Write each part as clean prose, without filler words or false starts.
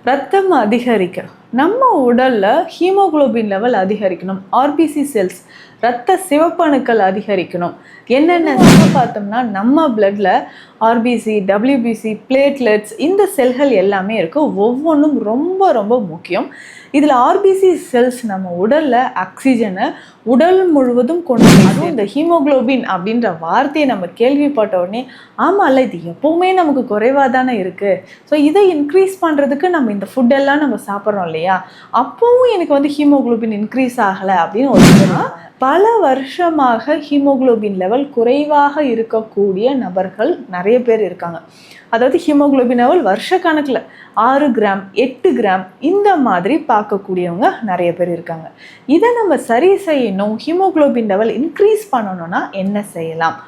ரத்தம் அதிகரிக்க நம்ம உடல்ல ஹீமோகுளோபின் லெவல் அதிகரிக்கணும். ஆர்பிசி செல்ஸ் ரத்த சிவப்பணுக்கள் அதிகரிக்கணும். என்னென்ன பார்த்தோம்னா நம்ம பிளட்ல ஆர்பிசி, டபிள்யூபிசி, பிளேட்லெட்ஸ் இந்த செல்கள் எல்லாமே இருக்குது. ஒவ்வொன்றும் ரொம்ப ரொம்ப முக்கியம். இதில் ஆர்பிசி செல்ஸ் நம்ம உடலில் ஆக்சிஜனை உடல் முழுவதும் கொண்டு அதுவும் இந்த ஹீமோகுளோபின் அப்படின்ற வார்த்தையை நம்ம கேள்விப்பட்ட உடனே ஆமாம்ல இது எப்போவுமே நமக்கு குறைவாக தானே இருக்குது, ஸோ இதை இன்க்ரீஸ் பண்ணுறதுக்கு நம்ம இந்த ஃபுட்டெல்லாம் நம்ம சாப்பிட்றோம் இல்லையா, அப்போவும் எனக்கு வந்து ஹீமோகுளோபின் இன்க்ரீஸ் ஆகலை அப்படின்னு ஒரு பல வருஷமாக ஹீமோகுளோபின் லெவல் குறைவாக இருக்கக்கூடிய நபர்கள் நிறைய பேர் இருக்காங்க. அதாவது ஹீமோகுளோபின் லெவல் வருஷ கணக்கில் 6 கிராம் 8 கிராம் இந்த மாதிரி பார்க்கக்கூடியவங்க நிறைய பேர் இருக்காங்க. இதை நம்ம சரி செய்யணும், ஹீமோகுளோபின் லெவல் இன்க்ரீஸ் பண்ணணும்னா என்ன செய்யலாம்?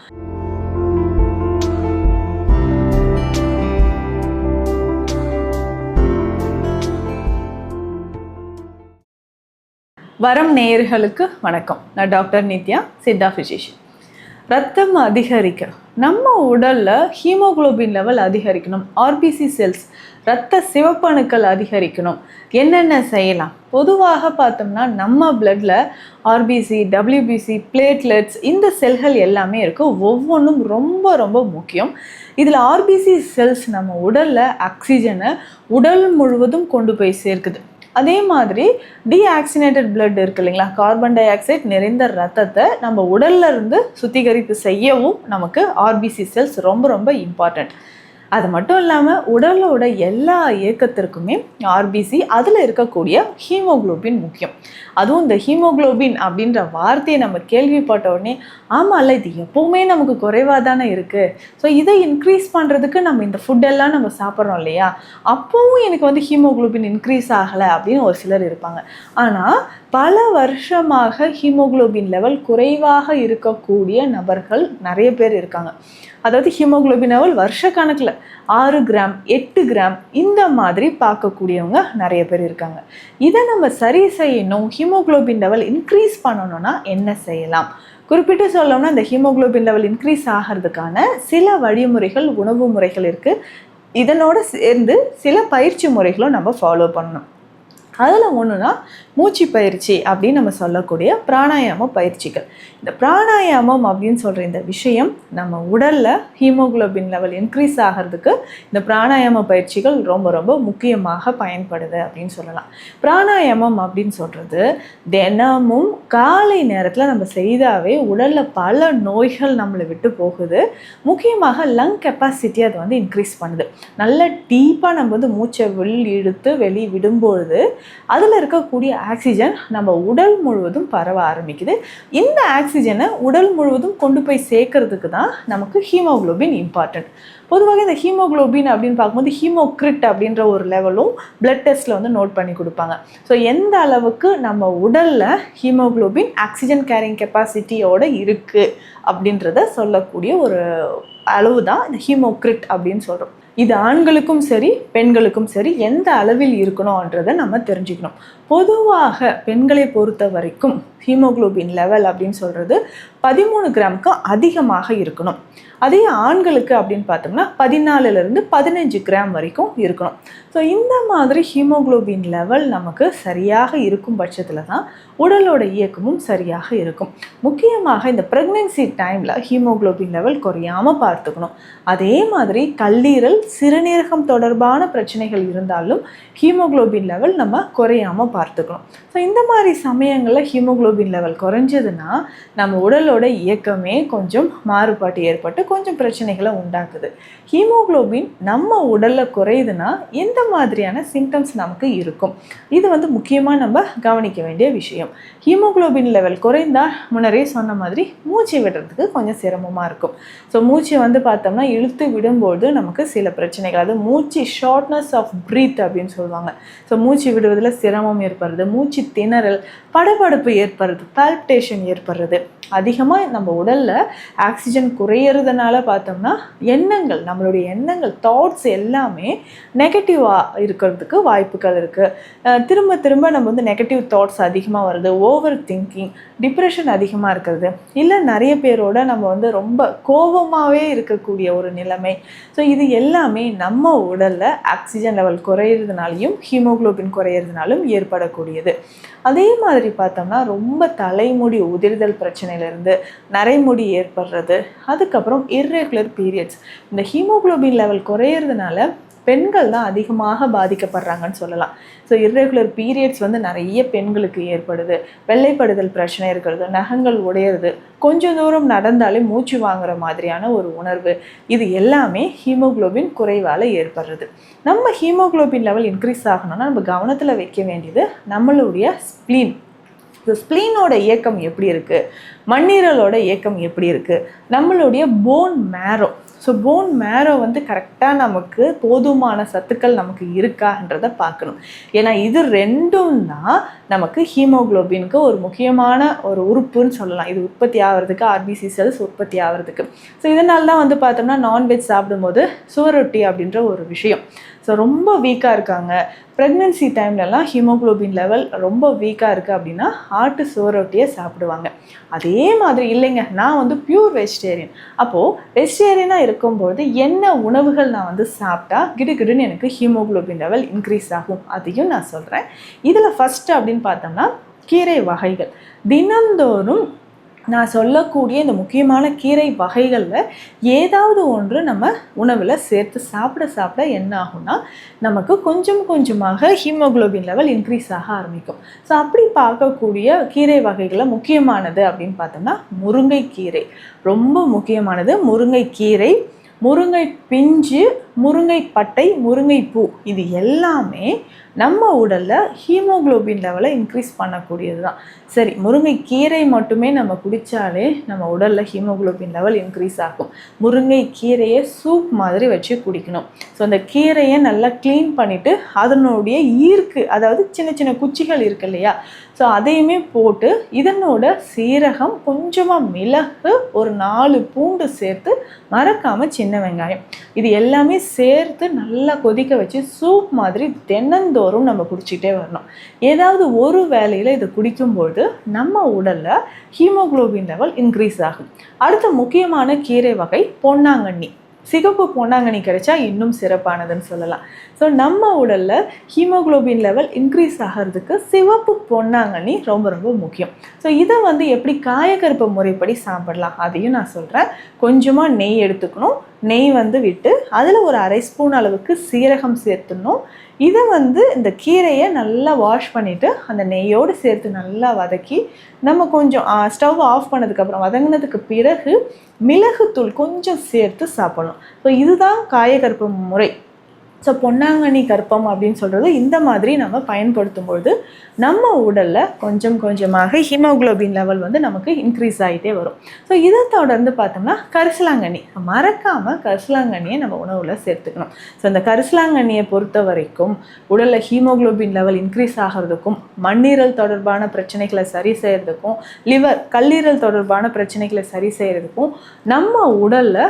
வரம் நேயர்களுக்கு வணக்கம். நான் டாக்டர் நித்யா, சித்தா ஃபிசிஷியன். ரத்தம் அதிகரிக்க நம்ம உடலில் ஹீமோகுளோபின் லெவல் அதிகரிக்கணும். ஆர்பிசி செல்ஸ் ரத்த சிவப்பணுக்கள் அதிகரிக்கணும். என்னென்ன செய்யலாம்? பொதுவாக பார்த்தோம்னா நம்ம பிளட்டில் ஆர்பிசி, டபிள்யூபிசி, பிளேட்லெட்ஸ் இந்த செல்கள் எல்லாமே இருக்குது. ஒவ்வொன்றும் ரொம்ப ரொம்ப முக்கியம். இதில் ஆர்பிசி செல்ஸ் நம்ம உடலில் ஆக்சிஜனை உடல் முழுவதும் கொண்டு போய் சேர்க்குது. அதே மாதிரி டீஆக்சினேட்டட் பிளட் இருக்கு இல்லைங்களா, கார்பன் டை ஆக்சைடு நிறைந்த ரத்தத்தை நம்ம உடல்ல இருந்து சுத்திகரிப்பு செய்யவும் நமக்கு ஆர்பிசி செல்ஸ் ரொம்ப ரொம்ப இம்பார்ட்டண்ட். அது மட்டும் இல்லாமல் உடலோட எல்லா இயக்கத்திற்குமே ஆர்பிசி அதில் இருக்கக்கூடிய ஹீமோகுளோபின் முக்கியம். அதுவும் இந்த ஹீமோகுளோபின் அப்படின்ற வார்த்தையை நம்ம கேள்விப்பட்ட உடனே ஆமாம்ல இது எப்போவுமே நமக்கு குறைவாக தானே இருக்குது, ஸோ இதை இன்க்ரீஸ் பண்ணுறதுக்கு நம்ம இந்த ஃபுட்டெல்லாம் நம்ம சாப்பிட்றோம் இல்லையா, அப்போவும் எனக்கு வந்து ஹீமோகுளோபின் இன்க்ரீஸ் ஆகலை அப்படின்னு ஒரு சிலர் இருப்பாங்க. ஆனால் பல வருஷமாக ஹீமோகுளோபின் லெவல் குறைவாக இருக்கக்கூடிய நபர்கள் நிறைய பேர் இருக்காங்க. அதாவது ஹீமோகுளோபின் லெவல் வருஷ கணக்கில் 6 கிராம் 8 கிராம் இந்த மாதிரி பார்க்கக்கூடியவங்க நிறைய பேர் இருக்காங்க. இதை நம்ம சரி செய்யணும், ஹீமோகுளோபின் லெவல் இன்க்ரீஸ் பண்ணணும்னா என்ன செய்யலாம்? குறிப்பிட்டு சொல்லணும்னா இந்த ஹீமோகுளோபின் லெவல் இன்க்ரீஸ் ஆகிறதுக்கான சில வழிமுறைகள், உணவு முறைகள் இருக்குது. இதனோட சேர்ந்து சில பயிற்சி முறைகளும் நம்ம ஃபாலோ பண்ணணும். அதில் ஒன்றுனா மூச்சு பயிற்சி அப்படின்னு நம்ம சொல்லக்கூடிய பிராணாயாம பயிற்சிகள். இந்த பிராணாயாமம் அப்படின்னு சொல்கிற இந்த விஷயம் நம்ம உடலில் ஹீமோகுளோபின் லெவல் இன்க்ரீஸ் ஆகிறதுக்கு இந்த பிராணாயாம பயிற்சிகள் ரொம்ப ரொம்ப முக்கியமாக பயன்படுது அப்படின்னு சொல்லலாம். பிராணாயாமம் அப்படின்னு சொல்கிறது தினமும் காலை நேரத்தில் நம்ம செய்தாவே உடலில் பல நோய்கள் நம்மளை விட்டு போகுது. முக்கியமாக லங் கெப்பாசிட்டி அது வந்து இன்க்ரீஸ் பண்ணுது. நல்ல டீப்பாக நம்ம வந்து மூச்சை இழுத்து வெளியே விடும்பொழுது அதில் இருக்கக்கூடிய ஆக்சிஜன் நம்ம உடல் முழுவதும் பரவ ஆரம்பிக்குது. இந்த ஆக்சிஜனை உடல் முழுவதும் கொண்டு போய் சேர்க்கறதுக்கு தான் நமக்கு ஹீமோகுளோபின் இம்பார்ட்டன்ட். பொதுவாக இந்த ஹீமோகுளோபின் அப்படின்னு பார்க்கும்போது ஹீமோக்ரிட் அப்படின்ற ஒரு லெவலும் பிளட் டெஸ்ட்டில் வந்து நோட் பண்ணி கொடுப்பாங்க. ஸோ எந்த அளவுக்கு நம்ம உடலில் ஹீமோகுளோபின் ஆக்சிஜன் கேரிங் கெப்பாசிட்டியோடு இருக்குது அப்படின்றத சொல்லக்கூடிய ஒரு அளவு தான் இந்த ஹீமோக்ரிட் அப்படின்னு சொல்கிறோம். இது ஆண்களுக்கும் சரி பெண்களுக்கும் சரி எந்த அளவில் இருக்கணும்ன்றதை நம்ம தெரிஞ்சுக்கணும். பொதுவாக பெண்களை பொறுத்த வரைக்கும் ஹீமோகுளோபின் லெவல் அப்படின்னு சொல்கிறது 13 கிராமுக்கு அதிகமாக இருக்கணும். அதே ஆண்களுக்கு அப்படின்னு பார்த்தோம்னா 14லேருந்து 15 கிராம் வரைக்கும் இருக்கணும். ஸோ இந்த மாதிரி ஹீமோகுளோபின் லெவல் நமக்கு சரியாக இருக்கும் பட்சத்தில் தான் உடலோட இயக்கமும் சரியாக இருக்கும். முக்கியமாக இந்த ப்ரெக்னென்சி டைமில் ஹீமோகுளோபின் லெவல் குறையாமல் பார்த்துக்கணும். அதே மாதிரி கல்லீரல், சிறுநீரகம் தொடர்பான பிரச்சனைகள் இருந்தாலும் ஹீமோகுளோபின் லெவல் நம்ம குறையாமல் பார்த்துக்கணும். ஸோ இந்த மாதிரி சமயங்களில் ஹீமோகுளோபின் லெவல் குறைஞ்சதுன்னா நம்ம உடலோட இயக்கமே கொஞ்சம் மாறுபாட்டு ஏற்பட்டு கொஞ்சம் பிரச்சனைகளை உண்டாக்குது. ஹீமோகுளோபின் நம்ம உடலில் குறையுதுன்னா எந்த மாதிரியான சிம்டம்ஸ் நமக்கு இருக்கும்? இது வந்து முக்கியமாக நம்ம கவனிக்க வேண்டிய விஷயம். ஹீமோகுளோபின் லெவல் குறைந்தால் முன்னரே சொன்ன மாதிரி மூச்சு விடுறதுக்கு கொஞ்சம் சிரமமாக இருக்கும். ஸோ மூச்சு வந்து பார்த்தோம்னா இழுத்து விடும்போது நமக்கு சில பிரச்சனைகள், அது மூச்சு ஷார்ட்னஸ் ஆஃப் ப்ரீத் அப்படின்னு சொல்லுவாங்க. ஸோ மூச்சு விடுவதில் சிரமம் ஏற்படுறது, மூச்சு திணறல், படபடப்பு ஏற்படுறது, பால்பிட்டேஷன் ஏற்படுறது, அதிகமாக நம்ம உடலில் ஆக்சிஜன் குறையிறதுனால பார்த்தோம்னா எண்ணங்கள், நம்மளுடைய எண்ணங்கள், தாட்ஸ் எல்லாமே நெகட்டிவாக இருக்கிறதுக்கு வாய்ப்புகள் இருக்குது. திரும்ப திரும்ப நம்ம வந்து நெகட்டிவ் தாட்ஸ் அதிகமாக வருது, ஓவர் திங்கிங், டிப்ரெஷன் அதிகமாக இருக்கிறது, இல்லை நிறைய பேரோட நம்ம வந்து ரொம்ப கோபமாகவே இருக்கக்கூடிய ஒரு நிலைமை. ஸோ இது எல்லாமே நம்ம உடலில் ஆக்சிஜன் லெவல் குறையிறதுனாலையும் ஹீமோகுளோபின் குறையிறதுனாலும் ஏற்படக்கூடியது. அதே மாதிரி பார்த்தோம்னா ரொம்ப தலைமுடி உதிர்தல் பிரச்சனையிலேருந்து நரைமுடி ஏற்படுறது, அதுக்கப்புறம் இர்ரெகுலர் பீரியட்ஸ். இந்த ஹீமோகுளோபின் லெவல் குறையிறதுனால பெண்கள் தான் அதிகமாக பாதிக்கப்படுறாங்கன்னு சொல்லலாம். ஸோ இர்ரெகுலர் பீரியட்ஸ் வந்து நிறைய பெண்களுக்கு ஏற்படுது. வெள்ளைப்படுதல் பிரச்சனை இருக்கிறது, நகங்கள் உடையிறது, கொஞ்சம் தூரம் நடந்தாலே மூச்சு வாங்குற மாதிரியான ஒரு உணர்வு, இது எல்லாமே ஹீமோகுளோபின் குறைவால் ஏற்படுறது. நம்ம ஹீமோகுளோபின் லெவல் இன்க்ரீஸ் ஆகணும்னா நம்ம கவனத்தில் வைக்க வேண்டியது நம்மளுடைய ஸ்ப்ளீன். இந்த ஸ்ப்ளீனோட இயக்கம் எப்படி இருக்குது, மண்ணீரலோட இயக்கம் எப்படி இருக்குது, நம்மளுடைய போன் மேரோ. ஸோ போன் மேரோ வந்து கரெக்டாக நமக்கு போதுமான சத்துக்கள் நமக்கு இருக்கான்றதை பார்க்கணும். ஏன்னா இது ரெண்டும் தான் நமக்கு ஹீமோகுளோபினுக்கு ஒரு முக்கியமான ஒரு உறுப்புன்னு சொல்லலாம். இது உற்பத்தி ஆகிறதுக்கு, ஆர்பிசி செல்ஸ் உற்பத்தி ஆகிறதுக்கு. ஸோ இதனால தான் வந்து பார்த்தோம்னா நான்வெஜ் சாப்பிடும்போது சுவரொட்டி அப்படின்ற ஒரு விஷயம். ஸோ ரொம்ப வீக்காக இருக்காங்க, ப்ரெக்னென்சி டைம்லலாம் ஹீமோகுளோபின் லெவல் ரொம்ப வீக்காக இருக்குது அப்படின்னா ஆட்டு சுவரொட்டியை சாப்பிடுவாங்க. அதே மாதிரி இல்லைங்க, நான் வந்து பியூர் வெஜிடேரியன், அப்போது வெஜிடேரியனாக இருக்கும்போது என்ன உணவுகள் நான் வந்து சாப்பிட்டா கிடுகிடுன்னு எனக்கு ஹீமோகுளோபின் லெவல் இன்க்ரீஸ் ஆகும், அதையும் நான் சொல்கிறேன். இதில் ஃபஸ்ட்டு அப்படின்னு பார்த்தோம்னா கீரை வகைகள். தினந்தோறும் நான் சொல்லக்கூடிய இந்த முக்கியமான கீரை வகைகளில் ஏதாவது ஒன்று நம்ம உணவில் சேர்த்து சாப்பிட சாப்பிட என்ன ஆகும்னா நமக்கு கொஞ்சம் கொஞ்சமாக ஹீமோகுளோபின் லெவல் இன்க்ரீஸ் ஆக ஆரம்பிக்கும். ஸோ அப்படி பார்க்கக்கூடிய கீரை வகைகளில் முக்கியமானது அப்படின்னு பார்த்தோம்னா முருங்கைக்கீரை ரொம்ப முக்கியமானது. முருங்கைக்கீரை, முருங்கை பிஞ்சு, முருங்கை பட்டை, முருங்கைப்பூ, இது எல்லாமே நம்ம உடலில் ஹீமோகுளோபின் லெவலை இன்க்ரீஸ் பண்ணக்கூடியது தான். சரி, முருங்கைக்கீரை மட்டுமே நம்ம குடித்தாலே நம்ம உடலில் ஹீமோகுளோபின் லெவல் இன்க்ரீஸ் ஆகும். முருங்கைக்கீரையை சூப் மாதிரி வச்சு குடிக்கணும். ஸோ அந்த கீரையை நல்லா க்ளீன் பண்ணிவிட்டு அதனுடைய ஈர்க்கு, அதாவது சின்ன சின்ன குச்சிகள் இருக்கு இல்லையா, ஸோ அதையுமே போட்டு இதனோட சீரகம், கொஞ்சமாக மிளகு, ஒரு 4 பூண்டு சேர்த்து, மறக்காமல் சின்ன வெங்காயம், இது எல்லாமே சேர்த்து நல்லா கொதிக்க வச்சு சூப் மாதிரி தினந்தோறும் நம்ம குடிச்சிட்டே வரணும். ஏதாவது ஒரு வேளையில் இதை குடிக்கும்போது நம்ம உடலில் ஹீமோகுளோபின் லெவல் இன்க்ரீஸ் ஆகும். அடுத்த முக்கியமான கீரை வகை பொன்னாங்கண்ணி. சிகப்பு பொன்னாங்கண்ணி கிடைச்சா இன்னும் சிறப்பானதுன்னு சொல்லலாம். ஸோ நம்ம உடலில் ஹீமோகுளோபின் லெவல் இன்க்ரீஸ் ஆகிறதுக்கு சிவப்பு பொன்னாங்கண்ணி ரொம்ப ரொம்ப முக்கியம். ஸோ இதை வந்து எப்படி காயக்கருப்பு முறைப்படி சாப்பிடலாம் அதையும் நான் சொல்கிறேன். கொஞ்சமாக நெய் எடுத்துக்கணும். நெய் வந்து விட்டு அதில் ஒரு 1/2 ஸ்பூன் அளவுக்கு சீரகம் சேர்த்துடணும். இதை வந்து இந்த கீரையை நல்லா வாஷ் பண்ணிவிட்டு அந்த நெய்யோடு சேர்த்து நல்லா வதக்கி நம்ம கொஞ்சம் ஸ்டவ் ஆஃப் பண்ணதுக்கப்புறம் வதங்கினதுக்கு பிறகு மிளகுத்தூள் கொஞ்சம் சேர்த்து சாப்பிடணும். ஸோ இதுதான் காயக்கருப்பு முறை. ஸோ பொன்னாங்கண்ணி கற்பம் அப்படின்னு சொல்கிறது இந்த மாதிரி நம்ம பயன்படுத்தும் பொழுது நம்ம உடலில் கொஞ்சம் கொஞ்சமாக ஹீமோகுளோபின் லெவல் வந்து நமக்கு இன்க்ரீஸ் ஆகிட்டே வரும். ஸோ இதை தொடர்ந்து பார்த்தோம்னா கரிசலாங்கண்ணி, மறக்காமல் கரிசலாங்கண்ணியை நம்ம உணவில் சேர்த்துக்கணும். ஸோ இந்த கரிசலாங்கண்ணியை பொறுத்த வரைக்கும் உடலில் ஹீமோகுளோபின் லெவல் இன்க்ரீஸ் ஆகிறதுக்கும், மண்ணீரல் தொடர்பான பிரச்சனைகளை சரி செய்கிறதுக்கும், லிவர், கல்லீரல் தொடர்பான பிரச்சனைகளை சரி செய்கிறதுக்கும், நம்ம உடலில்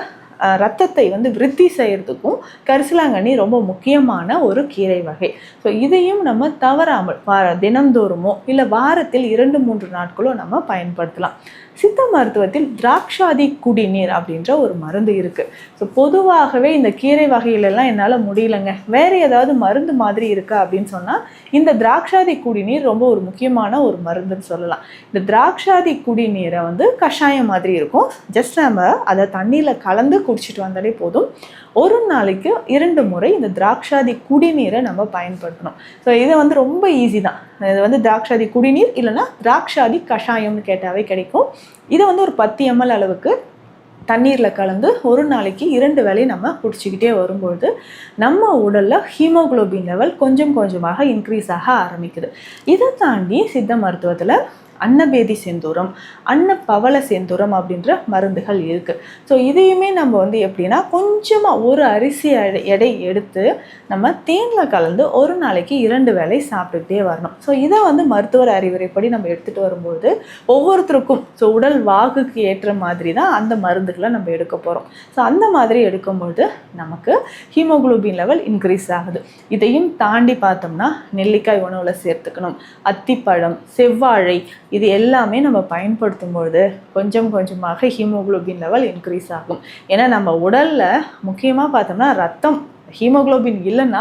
ரத்தத்தை வந்து விருத்தி செய்கிறதுக்கும் கரிசலாங்கண்ணி ரொம்ப முக்கியமான ஒரு கீரை வகை. ஸோ இதையும் நம்ம தவறாமல் தினந்தோறுமோ இல்லை வாரத்தில் 2-3 நாட்களோ நம்ம பயன்படுத்தலாம். சித்த மருத்துவத்தில் திராட்சாதி குடிநீர் அப்படின்ற ஒரு மருந்து இருக்குது. ஸோ பொதுவாகவே இந்த கீரை வகையிலெல்லாம் என்னால் முடியலைங்க, வேறு ஏதாவது மருந்து மாதிரி இருக்கா அப்படின்னு சொன்னால் இந்த திராட்சாதி குடிநீர் ரொம்ப ஒரு முக்கியமான ஒரு மருந்துன்னு சொல்லலாம். இந்த திராட்சாதி குடிநீரை வந்து கஷாயம் மாதிரி இருக்கும். ஜஸ்ட் நம்ம அதை தண்ணியில் கலந்து குடிச்சிட்டு வந்தாலே போதும். ஒரு நாளைக்கு 2 முறை இந்த திராட்சாதி குடிநீரை நம்ம பயன்படுத்தணும். ஸோ இது வந்து ரொம்ப ஈஸி தான். இது வந்து திராட்சாதி குடிநீர் இல்லைன்னா திராட்சாதி கஷாயம்னு கேட்டாவே கிடைக்கும். இதை வந்து ஒரு 10 ml அளவுக்கு தண்ணீரில் கலந்து ஒரு நாளைக்கு 2 வேளை நம்ம குடிச்சிக்கிட்டே வரும்பொழுது நம்ம உடலில் ஹீமோகுளோபின் லெவல் கொஞ்சம் கொஞ்சமாக இன்க்ரீஸ் ஆக ஆரம்பிக்குது. இதை தாண்டி சித்த மருத்துவத்தில் அன்னபேதி செந்தூரம், அன்னப்பவள செந்தூரம் அப்படின்ற மருந்துகள் இருக்குது. ஸோ இதையுமே நம்ம வந்து எப்படின்னா கொஞ்சமாக ஒரு அரிசி எடை எடுத்து நம்ம தேனில் கலந்து ஒரு நாளைக்கு 2 வேளை சாப்பிட்டுக்கிட்டே வரணும். ஸோ இதை வந்து மருத்துவர் அறிவுரைப்படி நம்ம எடுத்துகிட்டு வரும்போது ஒவ்வொருத்தருக்கும் ஸோ உடல் வாகுக்கு ஏற்ற மாதிரி தான் அந்த மருந்துகளை நம்ம எடுக்க போகிறோம். ஸோ அந்த மாதிரி எடுக்கும்பொழுது நமக்கு ஹீமோகுளோபின் லெவல் இன்க்ரீஸ் ஆகுது. இதையும் தாண்டி பார்த்தோம்னா நெல்லிக்காய் உணவில் சேர்த்துக்கணும், அத்திப்பழம், செவ்வாழை இது எல்லாமே நம்ம பயன்படுத்தும் பொழுது கொஞ்சம் கொஞ்சமாக ஹீமோகுளோபின் லெவல் இன்க்ரீஸ் ஆகும். ஏன்னா நம்ம உடலில் முக்கியமாக பார்த்தோம்னா ரத்தம் ஹீமோகுளோபின் இல்லைன்னா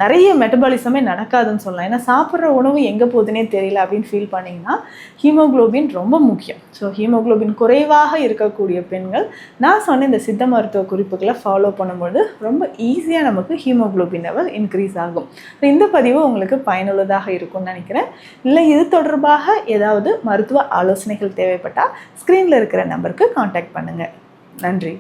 நிறைய மெட்டபாலிசமே நடக்காதுன்னு சொல்லலாம். ஏன்னா சாப்பிட்ற உணவு எங்கே போகுதுன்னே தெரியல அப்படின்னு ஃபீல் பண்ணிங்கன்னா ஹீமோகுளோபின் ரொம்ப முக்கியம். ஸோ ஹீமோகுளோபின் குறைவாக இருக்கக்கூடிய பெண்கள் நான் சொன்ன இந்த சித்த மருத்துவ குறிப்புகளை ஃபாலோ பண்ணும்போது ரொம்ப ஈஸியாக நமக்கு ஹீமோகுளோபின் லெவல் இன்க்ரீஸ் ஆகும். இந்த பதிவு உங்களுக்கு பயனுள்ளதாக இருக்கும்னு நினைக்கிறேன். இல்லை இது தொடர்பாக ஏதாவது மருத்துவ ஆலோசனைகள் தேவைப்பட்டால் ஸ்க்ரீனில் இருக்கிற நம்பருக்கு காண்டாக்ட் பண்ணுங்கள். நன்றி.